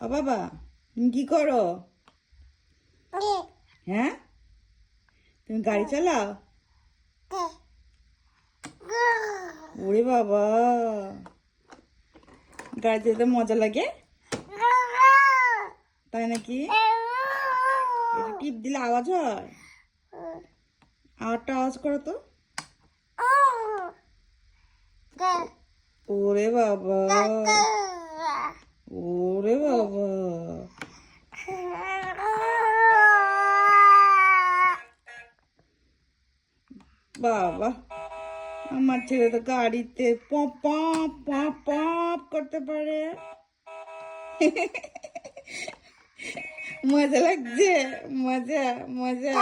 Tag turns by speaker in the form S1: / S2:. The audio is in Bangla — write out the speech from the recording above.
S1: ও বাবা, তুমি কি করো? হ্যাঁ, তুমি গাড়ি চালাও? ওরে বাবা, গাড়ি যেতে মজা লাগে তাই নাকি? এটা টিপ দিলে আওয়াজ হয়? আওয়াজ করো তো। ওরে বাবা, ওরে বাবা, বাবা, আমার ছেলে তো গাড়িতে পপ পপ পপ পপ করতে পারে। মজা লাগছে, মজা মজা।